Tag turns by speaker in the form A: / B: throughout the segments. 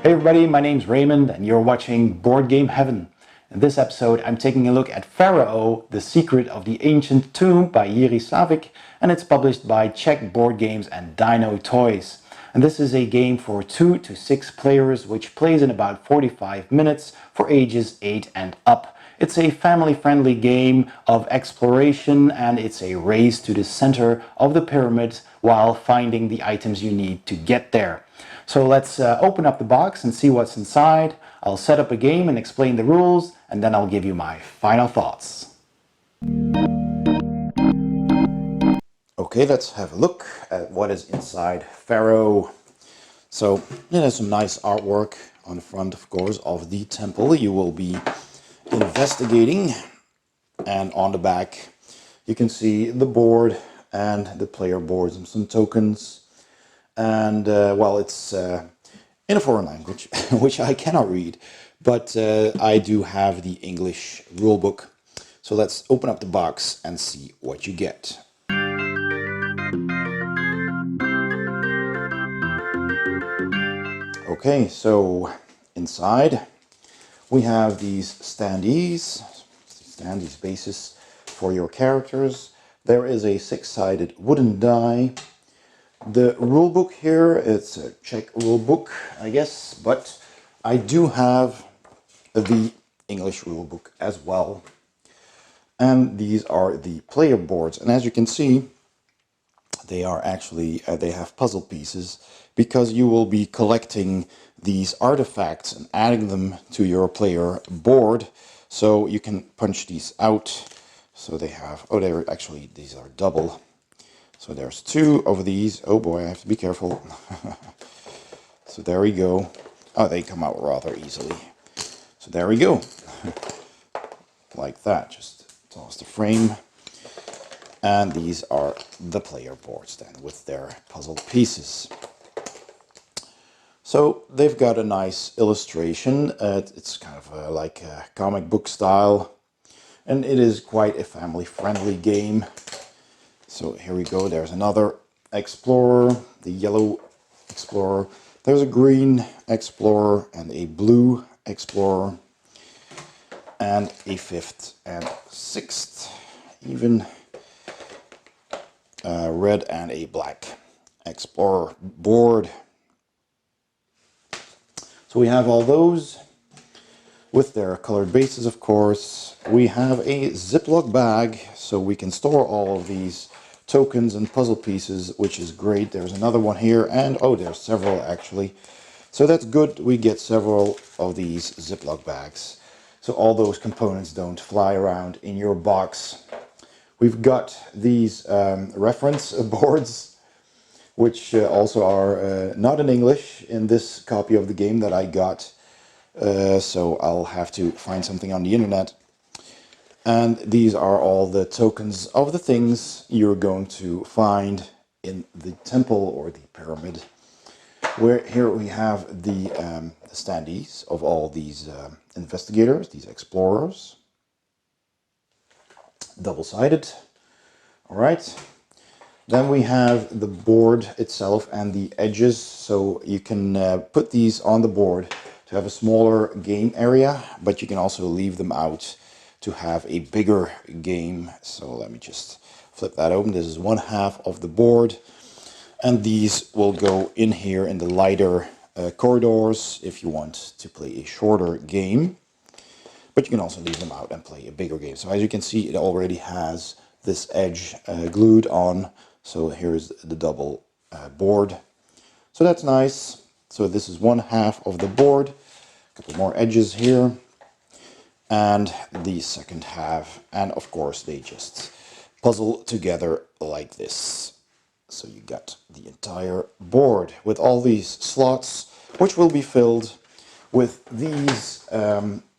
A: Hey everybody, my name's Raymond and you're watching Board Game Heaven. In this episode I'm taking a look at Farao, The Secret of the Ancient Tomb by Jiří Savic, and it's published by Czech Board Games and Dino Toys. And this is a game for 2 to 6 players which plays in about 45 minutes for ages 8 and up. It's a family-friendly game of exploration and it's a race to the center of the pyramid while finding the items you need to get there. So let's open up the box and see what's inside. I'll set up a game and explain the rules, and then I'll give you my final thoughts. Okay, let's have a look at what is inside Farao. So there's some nice artwork on the front, of course, of the temple you will be investigating, and on the back you can see the board and the player boards and some tokens. And well, it's in a foreign language, which I cannot read, but I do have the English rulebook. So let's open up the box and see what you get. Okay, so inside we have these standees bases for your characters. There is a 6-sided wooden die. The rulebook here, it's a Czech rulebook, I guess, but I do have the English rulebook as well. And these are the player boards, and as you can see, they are actually, they have puzzle pieces, because you will be collecting these artifacts and adding them to your player board. So you can punch these out. So they have, oh, they're actually, these are double. So there's 2 of these. Oh boy, I have to be careful. So there we go. Oh, they come out rather easily. So there we go. Like that. Just toss the frame. And these are the player boards then, with their puzzle pieces. So they've got a nice illustration. It's kind of like a comic book style. And it is quite a family-friendly game. So here we go, there's another explorer, the yellow explorer. There's a green explorer and a blue explorer. And a 5th and 6th, even red and a black explorer board. So we have all those with their colored bases, of course. We have a Ziploc bag, so we can store all of these tokens and puzzle pieces, which is great. There's another one here, and oh, there's several actually. So that's good, we get several of these Ziploc bags. So all those components don't fly around in your box. We've got these reference boards, which also are not in English in this copy of the game that I got. So I'll have to find something on the internet. And these are all the tokens of the things you're going to find in the temple or the pyramid. Where here we have the standees of all these investigators, these explorers. Double-sided. All right. Then we have the board itself and the edges. So you can put these on the board to have a smaller game area, but you can also leave them out to have a bigger game. So let me just flip that open. This is 1/2 of the board, and these will go in here in the lighter corridors if you want to play a shorter game, but you can also leave them out and play a bigger game. So as you can see, it already has this edge glued on. So here's the double board, so that's nice. So this is 1/2 of the board, a couple more edges here, and the second half, and of course they just puzzle together like this. So you got the entire board with all these slots, which will be filled with these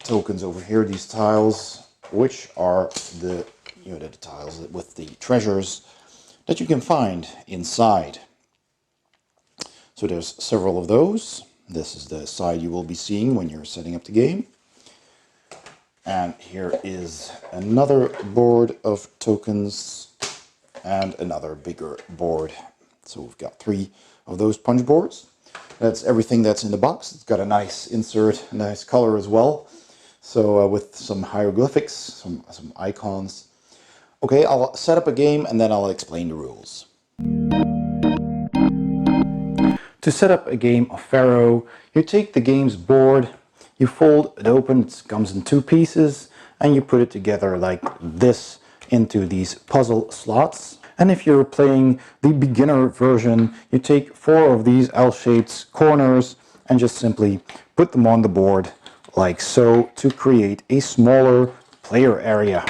A: tokens over here, these tiles, which are the the tiles with the treasures that you can find inside. So there's several of those. This is the side you will be seeing when you're setting up the game. And here is another board of tokens and another bigger board. So we've got 3 of those punch boards. That's everything that's in the box. It's got a nice insert, a nice color as well. So with some hieroglyphics, some icons. Okay, I'll set up a game and then I'll explain the rules. To set up a game of Farao, you take the game's board, you fold it open, it comes in two pieces, and you put it together like this into these puzzle slots. And if you're playing the beginner version, you take 4 of these L-shaped corners and just simply put them on the board like so to create a smaller player area.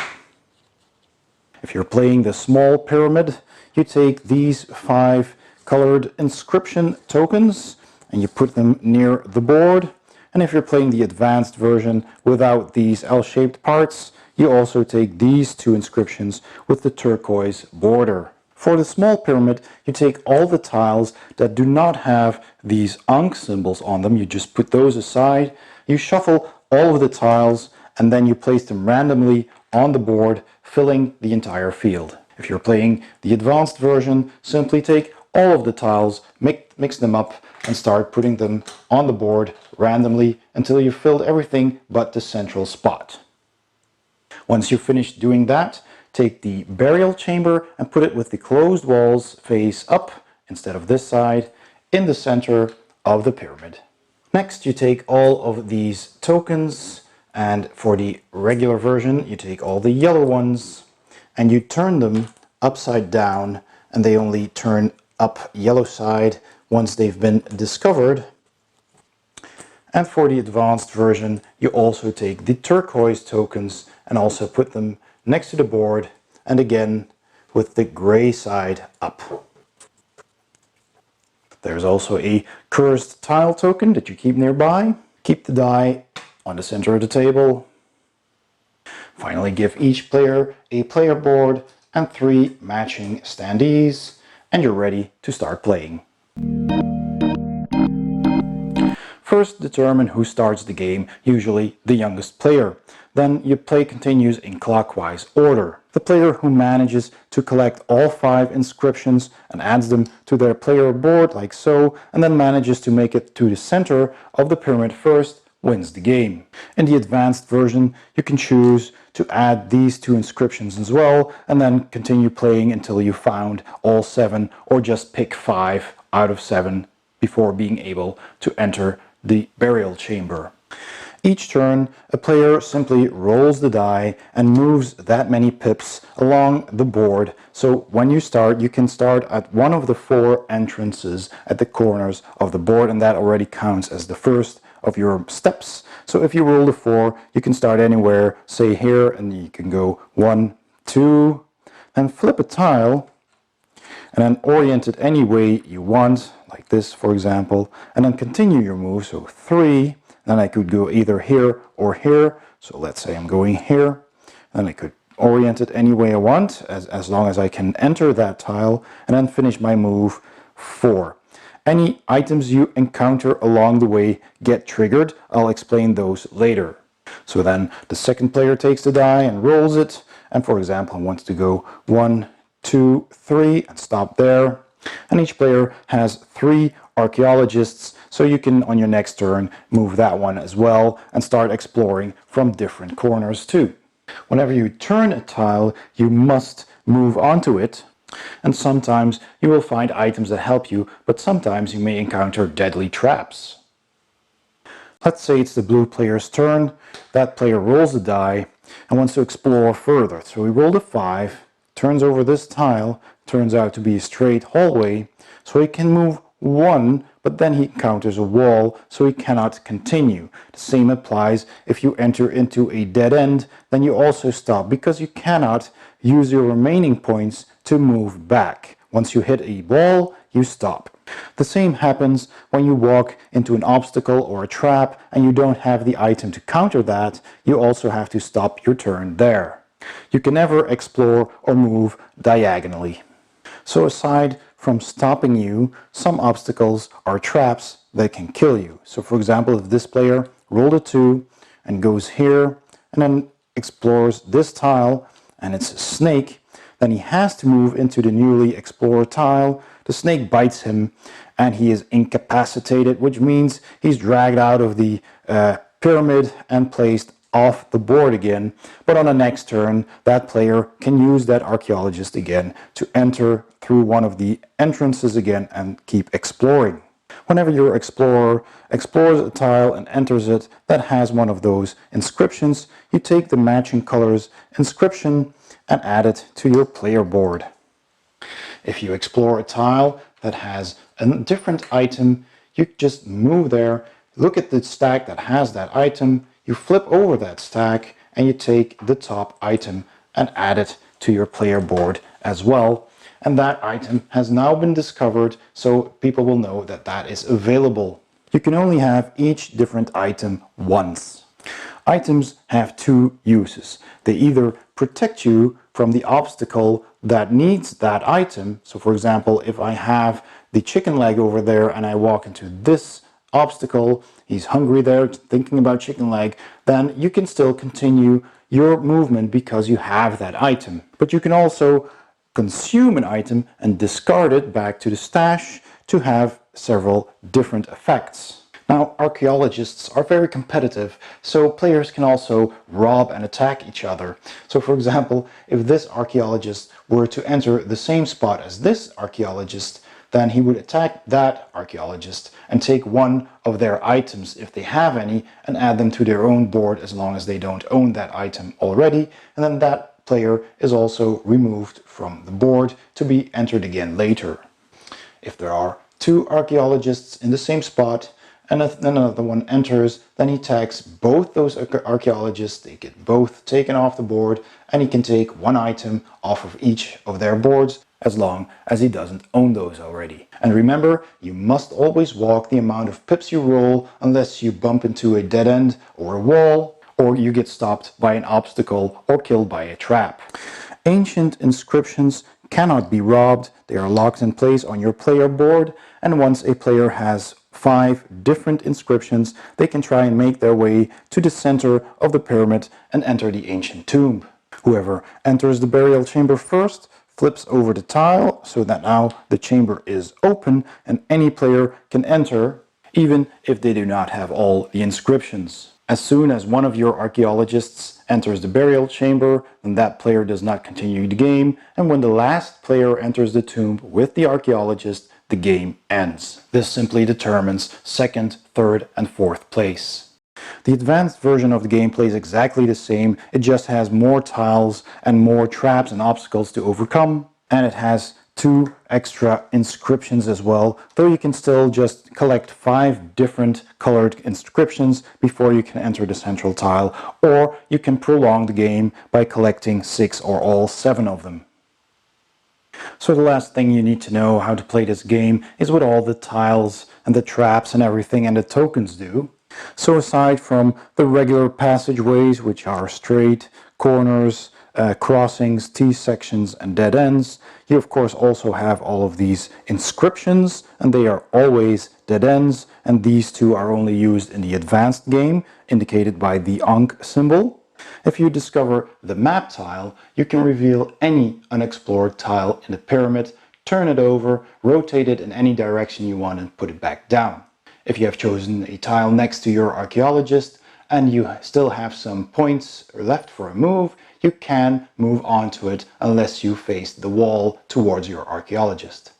A: If you're playing the small pyramid, you take these 5 colored inscription tokens and you put them near the board. And if you're playing the advanced version without these L-shaped parts, you also take these 2 inscriptions with the turquoise border. For the small pyramid, you take all the tiles that do not have these Ankh symbols on them. You just put those aside, you shuffle all of the tiles, and then you place them randomly on the board, filling the entire field. If you're playing the advanced version, simply take all of the tiles, mix them up, and start putting them on the board randomly until you've filled everything but the central spot. Once you've finished doing that, take the burial chamber and put it with the closed walls face up instead of this side in the center of the pyramid. Next, you take all of these tokens, and for the regular version you take all the yellow ones and you turn them upside down, and they only turn up yellow side once they've been discovered. And for the advanced version, you also take the turquoise tokens and also put them next to the board, and again with the gray side up. There's also a cursed tile token that you keep nearby. Keep the die on the center of the table. Finally, give each player a player board and 3 matching standees, and you're ready to start playing. First, determine who starts the game, usually the youngest player. Then your play continues in clockwise order. The player who manages to collect all 5 inscriptions and adds them to their player board like so, and then manages to make it to the center of the pyramid first, wins the game. In the advanced version, you can choose to add these 2 inscriptions as well, and then continue playing until you found all 7, or just pick 5 out of 7 before being able to enter the burial chamber. Each turn, a player simply rolls the die and moves that many pips along the board. So when you start, you can start at one of the 4 entrances at the corners of the board, and that already counts as the first of your steps. So if you roll the 4, you can start anywhere, say here, and you can go 1, 2, then flip a tile, and then orient it any way you want, like this for example, and then continue your move. So 3, then I could go either here or here. So let's say I'm going here, then I could orient it any way I want, as long as I can enter that tile, and then finish my move 4. Any items you encounter along the way get triggered. I'll explain those later. So then the second player takes the die and rolls it, and for example wants to go 1, 2, 3 and stop there. And each player has 3 archaeologists, so you can on your next turn move that one as well and start exploring from different corners too. Whenever you turn a tile, you must move onto it, and sometimes you will find items that help you, but sometimes you may encounter deadly traps. Let's say it's the blue player's turn. That player rolls the die and wants to explore further. So he rolled a 5, turns over this tile, turns out to be a straight hallway, so he can move 1, but then he encounters a wall, so he cannot continue. The same applies if you enter into a dead end, then you also stop, because you cannot use your remaining points to move back. Once you hit a wall, you stop. The same happens when you walk into an obstacle or a trap and you don't have the item to counter that. You also have to stop your turn there. You can never explore or move diagonally. So aside from stopping you, some obstacles are traps that can kill you. So for example, if this player rolled a 2 and goes here and then explores this tile and it's a snake, then he has to move into the newly explored tile the snake bites him and he is incapacitated, which means he's dragged out of the pyramid and placed off the board again. But on the next turn, that player can use that archaeologist again to enter through one of the entrances again and keep exploring. Whenever your explorer explores a tile and enters it that has one of those inscriptions, you take the matching colors inscription and add it to your player board. If you explore a tile that has a different item, you just move there, look at the stack that has that item, you flip over that stack and you take the top item and add it to your player board as well. And that item has now been discovered, so people will know that that is available. You can only have each different item once. Items have two uses. They either protect you from the obstacle that needs that item. So for example, if I have the chicken leg over there and I walk into this obstacle, he's hungry there, thinking about chicken leg, then you can still continue your movement because you have that item. But you can also consume an item and discard it back to the stash to have several different effects. Now, archaeologists are very competitive, so players can also rob and attack each other. So for example, if this archaeologist were to enter the same spot as this archaeologist, then he would attack that archaeologist and take one of their items, if they have any, and add them to their own board as long as they don't own that item already, and then that player is also removed from the board to be entered again later. If there are two archaeologists in the same spot and another one enters, then he tags both those archaeologists, they get both taken off the board, and he can take one item off of each of their boards as long as he doesn't own those already. And remember, you must always walk the amount of pips you roll unless you bump into a dead end or a wall, or you get stopped by an obstacle or killed by a trap. Ancient inscriptions cannot be robbed. They are locked in place on your player board, and once a player has 5 different inscriptions, they can try and make their way to the center of the pyramid and enter the ancient tomb. Whoever enters the burial chamber first flips over the tile so that now the chamber is open and any player can enter, even if they do not have all the inscriptions. As soon as one of your archaeologists enters the burial chamber, then that player does not continue the game, and when the last player enters the tomb with the archaeologist, the game ends. This simply determines second, third, and fourth place. The advanced version of the game plays exactly the same, it just has more tiles and more traps and obstacles to overcome, and it has 2 extra inscriptions as well, though you can still just collect 5 different colored inscriptions before you can enter the central tile, or you can prolong the game by collecting 6 or all 7 of them. So the last thing you need to know how to play this game is what all the tiles and the traps and everything and the tokens do. So aside from the regular passageways, which are straight, corners, crossings, T-sections and dead ends, you of course also have all of these inscriptions, and they are always dead ends, and these two are only used in the advanced game, indicated by the Ankh symbol. If you discover the map tile, you can reveal any unexplored tile in the pyramid, turn it over, rotate it in any direction you want and put it back down. If you have chosen a tile next to your archaeologist and you still have some points left for a move, you can move on to it unless you face the wall towards your archaeologist.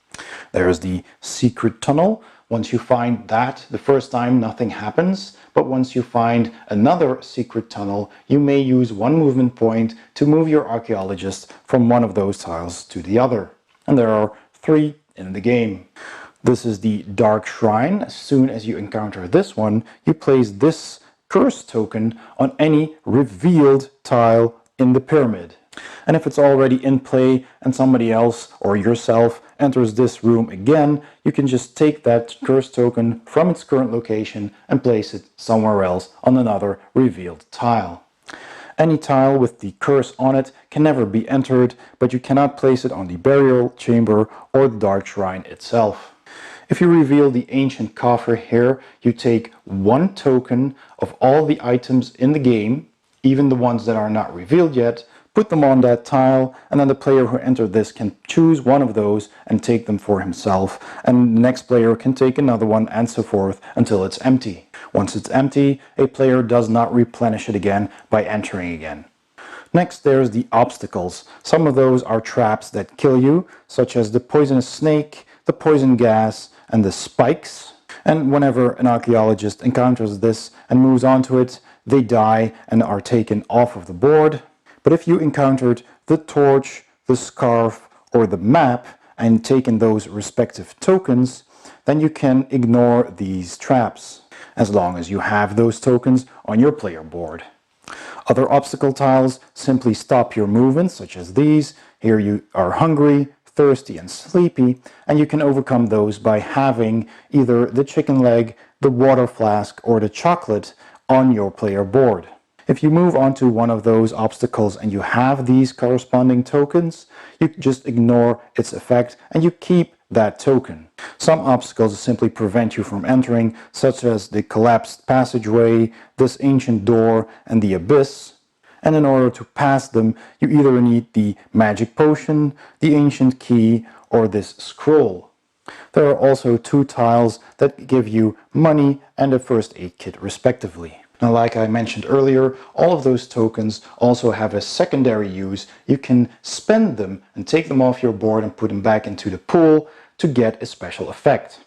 A: There is the secret tunnel. Once you find that, the first time nothing happens, but once you find another secret tunnel, you may use one movement point to move your archaeologist from one of those tiles to the other. And there are 3 in the game. This is the Dark Shrine. As soon as you encounter this one, you place this curse token on any revealed tile in the pyramid. And if it's already in play and somebody else or yourself enters this room again, you can just take that curse token from its current location and place it somewhere else on another revealed tile. Any tile with the curse on it can never be entered, but you cannot place it on the burial chamber or the Dark Shrine itself. If you reveal the ancient coffer here, you take 1 token of all the items in the game, even the ones that are not revealed yet, put them on that tile, and then the player who entered this can choose one of those and take them for himself, and the next player can take another one, and so forth until it's empty. Once it's empty, a player does not replenish it again by entering again. Next, there's the obstacles. Some of those are traps that kill you, such as the poisonous snake, the poison gas, and the spikes. And whenever an archaeologist encounters this and moves onto it, they die and are taken off of the board. But if you encountered the torch, the scarf, or the map and taken those respective tokens, then you can ignore these traps, as long as you have those tokens on your player board. Other obstacle tiles simply stop your movements, such as these. Here you are hungry, thirsty, and sleepy, and you can overcome those by having either the chicken leg, the water flask, or the chocolate on your player board. If you move onto one of those obstacles and you have these corresponding tokens, you just ignore its effect and you keep that token. Some obstacles simply prevent you from entering, such as the collapsed passageway, this ancient door, and the abyss. And in order to pass them, you either need the magic potion, the ancient key, or this scroll. There are also 2 tiles that give you money and a first aid kit respectively. Now, like I mentioned earlier, all of those tokens also have a secondary use. You can spend them and take them off your board and put them back into the pool to get a special effect.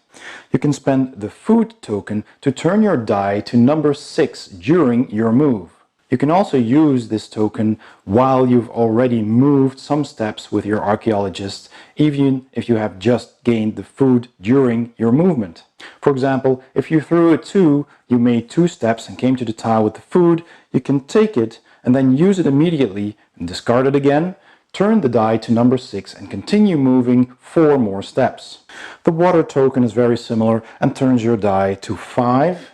A: You can spend the food token to turn your die to number 6 during your move. You can also use this token while you've already moved some steps with your archaeologist, even if you have just gained the food during your movement. For example, if you threw a 2, you made 2 steps and came to the tile with the food, you can take it and then use it immediately and discard it again, turn the die to number 6 and continue moving 4 more steps. The water token is very similar and turns your die to 5.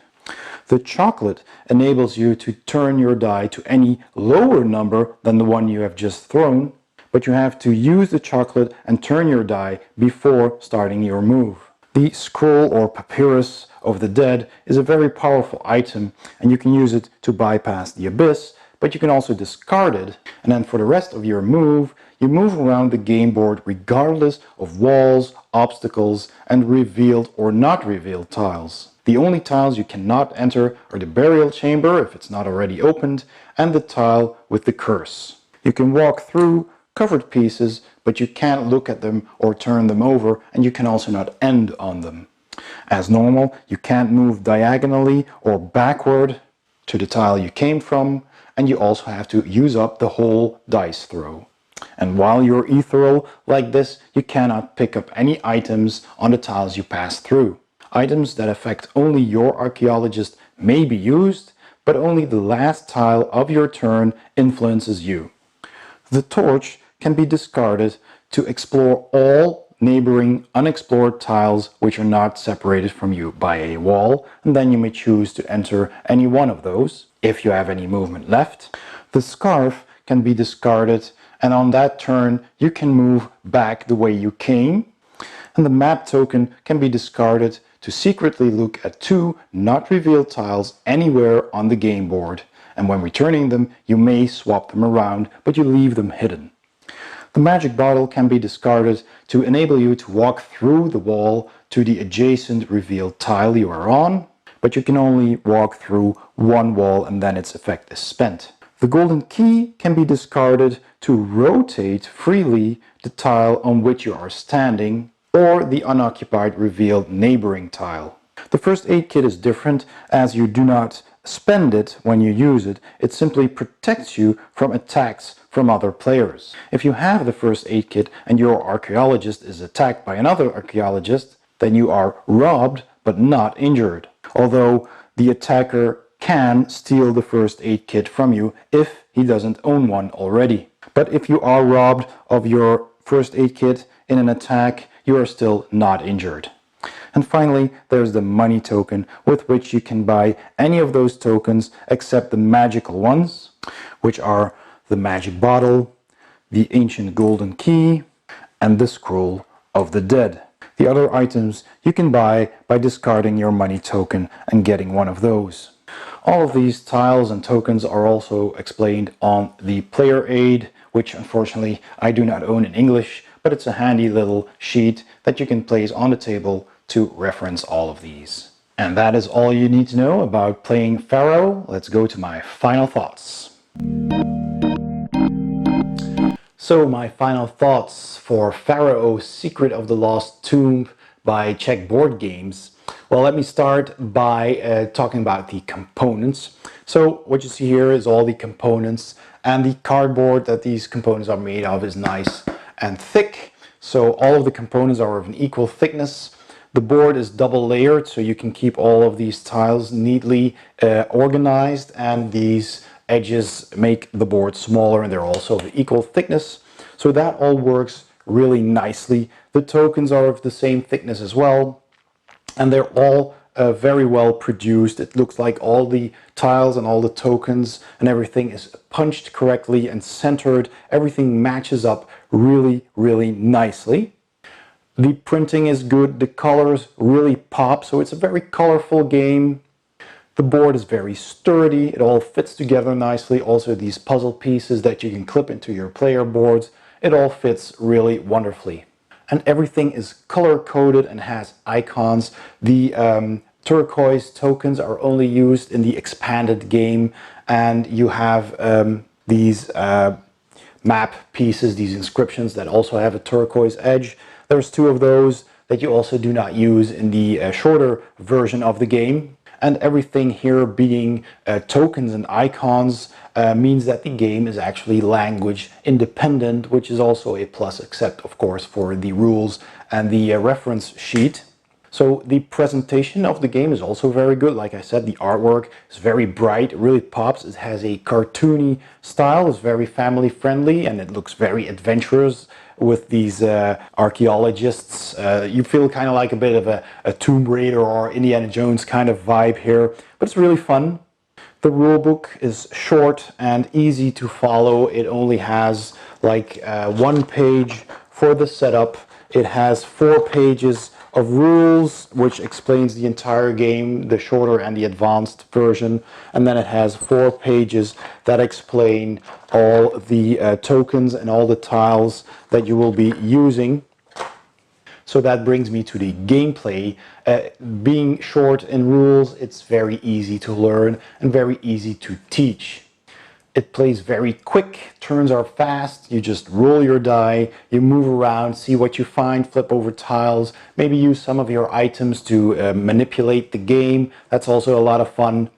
A: The chocolate enables you to turn your die to any lower number than the one you have just thrown, but you have to use the chocolate and turn your die before starting your move. The scroll or papyrus of the dead is a very powerful item, and you can use it to bypass the abyss, but you can also discard it, and then for the rest of your move, you move around the game board regardless of walls, obstacles, and revealed or not revealed tiles. The only tiles you cannot enter are the burial chamber, if it's not already opened, and the tile with the curse. You can walk through covered pieces, but you can't look at them or turn them over, and you can also not end on them. As normal, you can't move diagonally or backward to the tile you came from, and you also have to use up the whole dice throw. And while you're ethereal like this, you cannot pick up any items on the tiles you pass through. Items that affect only your archaeologist may be used, but only the last tile of your turn influences you. The torch can be discarded to explore all neighboring unexplored tiles which are not separated from you by a wall, and then you may choose to enter any one of those if you have any movement left. The scarf can be discarded, and on that turn you can move back the way you came. And the map token can be discarded to secretly look at 2 not revealed tiles anywhere on the game board, and when returning them you may swap them around, but you leave them hidden. The magic bottle can be discarded to enable you to walk through the wall to the adjacent revealed tile you are on, but you can only walk through one wall and then its effect is spent. The golden key can be discarded to rotate freely the tile on which you are standing, or the unoccupied revealed neighboring tile. The first aid kit is different, as you do not spend it when you use it. It simply protects you from attacks from other players. If you have the first aid kit and your archaeologist is attacked by another archaeologist, then you are robbed but not injured. Although the attacker can steal the first aid kit from you if he doesn't own one already. But if you are robbed of your first aid kit in an attack, you are still not injured. And finally, there's the money token, with which you can buy any of those tokens except the magical ones, which are the magic bottle, the ancient golden key, and the scroll of the dead. The other items you can buy by discarding your money token and getting one of those. All of these tiles and tokens are also explained on the player aid, which unfortunately I do not own in English, but it's a handy little sheet that you can place on the table to reference all of these. And that is all you need to know about playing Farao. Let's go to my final thoughts. So my final thoughts for Farao Secret of the Lost Tomb by Czech Board Games. Well, let me start by talking about the components. So what you see here is all the components, and the cardboard that these components are made of is nice and thick. So all of the components are of an equal thickness. The board is double layered, so you can keep all of these tiles neatly organized, and these edges make the board smaller, and they're also of equal thickness. So that all works really nicely. The tokens are of the same thickness as well, and they're all very well produced. It looks like all the tiles and all the tokens and everything is punched correctly and centered. Everything matches up really, really nicely. The printing is good, the colors really pop, so it's a very colorful game. The board is very sturdy, it all fits together nicely. Also these puzzle pieces that you can clip into your player boards, it all fits really wonderfully. And everything is color-coded and has icons. The turquoise tokens are only used in the expanded game, and you have these map pieces, these inscriptions that also have a turquoise edge. There's two of those that you also do not use in the shorter version of the game. And everything here being tokens and icons means that the game is actually language independent, which is also a plus, except of course for the rules and the reference sheet. So the presentation of the game is also very good. Like I said, the artwork is very bright, it really pops. It has a cartoony style, it's very family friendly, and it looks very adventurous with these archaeologists. You feel kind of like a bit of a Tomb Raider or Indiana Jones kind of vibe here, but it's really fun. The rulebook is short and easy to follow. It only has like one page for the setup. It has 4 pages of rules, which explains the entire game, the shorter and the advanced version, and then it has 4 pages that explain all the tokens and all the tiles that you will be using. So that brings me to the gameplay. Being short in rules, it's very easy to learn and very easy to teach. It plays very quick, turns are fast, you just roll your die, you move around, see what you find, flip over tiles, maybe use some of your items to manipulate the game. That's also a lot of fun.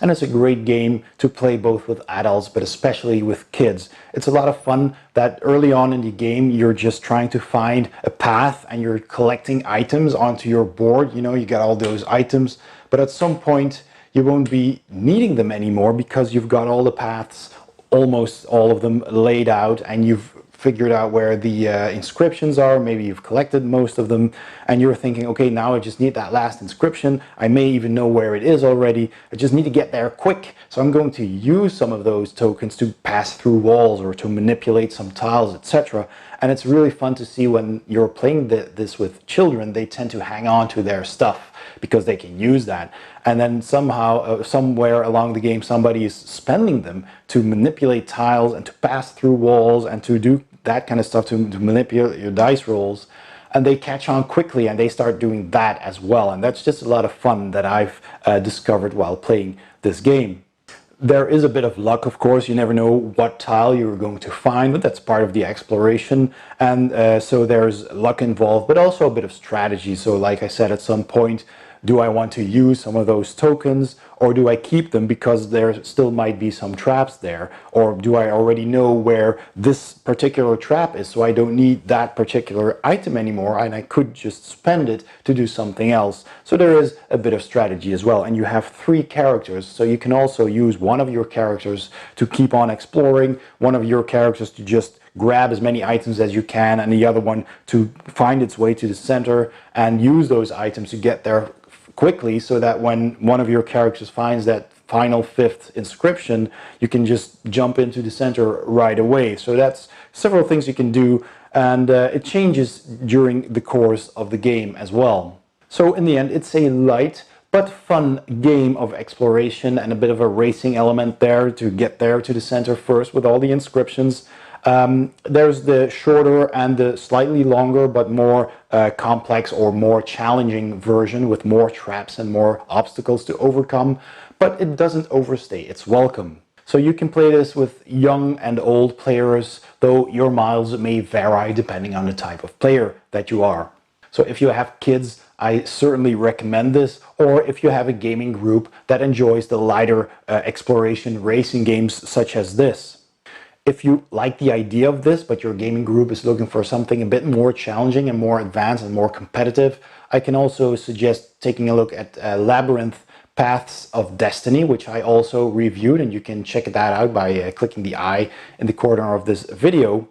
A: And it's a great game to play both with adults, but especially with kids. It's a lot of fun that early on in the game, you're just trying to find a path and you're collecting items onto your board. You know, you got all those items, but at some point, you won't be needing them anymore because you've got all the paths, almost all of them laid out, and you've figured out where the inscriptions are. Maybe you've collected most of them and you're thinking, okay, now I just need that last inscription. I may even know where it is already. I just need to get there quick. So I'm going to use some of those tokens to pass through walls or to manipulate some tiles, etc. And it's really fun to see when you're playing this with children, they tend to hang on to their stuff because they can use that. And then somehow, somewhere along the game, somebody is spending them to manipulate tiles and to pass through walls and to do that kind of stuff, to manipulate your dice rolls. And they catch on quickly and they start doing that as well. And that's just a lot of fun that I've discovered while playing this game. There is a bit of luck, of course. You never know what tile you're going to find, but that's part of the exploration. And so there's luck involved, but also a bit of strategy. So like I said, at some point, do I want to use some of those tokens, or do I keep them because there still might be some traps there? Or do I already know where this particular trap is, so I don't need that particular item anymore and I could just spend it to do something else? So there is a bit of strategy as well. And you have 3 characters, so you can also use one of your characters to keep on exploring, one of your characters to just grab as many items as you can, and the other one to find its way to the center and use those items to get there quickly, so that when one of your characters finds that final 5th inscription, you can just jump into the center right away. So that's several things you can do, and it changes during the course of the game as well. So in the end, it's a light but fun game of exploration and a bit of a racing element there to get there to the center first with all the inscriptions. There's the shorter and the slightly longer but more complex or more challenging version with more traps and more obstacles to overcome, but it doesn't overstay. It's welcome. So you can play this with young and old players, though your miles may vary depending on the type of player that you are. So if you have kids, I certainly recommend this, or if you have a gaming group that enjoys the lighter exploration racing games such as this. If you like the idea of this, but your gaming group is looking for something a bit more challenging and more advanced and more competitive, I can also suggest taking a look at Labyrinth Paths of Destiny, which I also reviewed, and you can check that out by clicking the I in the corner of this video.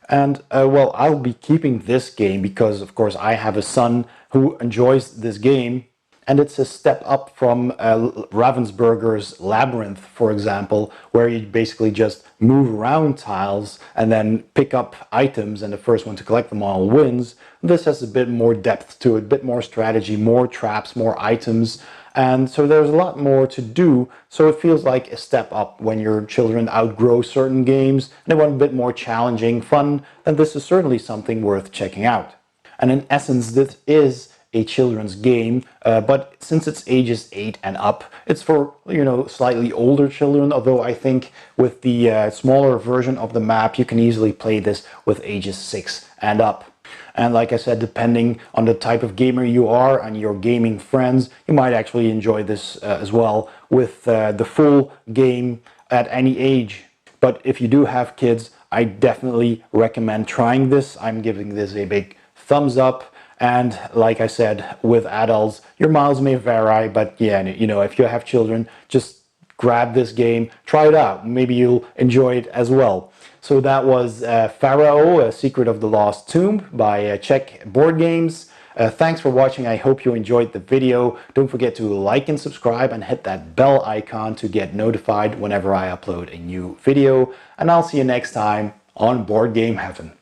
A: And well, I'll be keeping this game because, of course, I have a son who enjoys this game, and it's a step up from Ravensburger's Labyrinth, for example, where you basically just move around tiles and then pick up items, and the first one to collect them all wins. This has a bit more depth to it, a bit more strategy, more traps, more items. And so there's a lot more to do, so it feels like a step up when your children outgrow certain games and they want a bit more challenging fun, then this is certainly something worth checking out. And in essence, this is a children's game, but since it's ages 8 and up, it's for, you know, slightly older children, although I think with the smaller version of the map, you can easily play this with ages 6 and up. And like I said, depending on the type of gamer you are and your gaming friends, you might actually enjoy this as well with the full game at any age. But if you do have kids, I definitely recommend trying this. I'm giving this a big thumbs up. And like I said, with adults, your miles may vary, but yeah, you know, if you have children, just grab this game, try it out. Maybe you'll enjoy it as well. So that was Farao, A Secret of the Lost Tomb by Czech Board Games. Thanks for watching. I hope you enjoyed the video. Don't forget to like and subscribe and hit that bell icon to get notified whenever I upload a new video. And I'll see you next time on Board Game Heaven.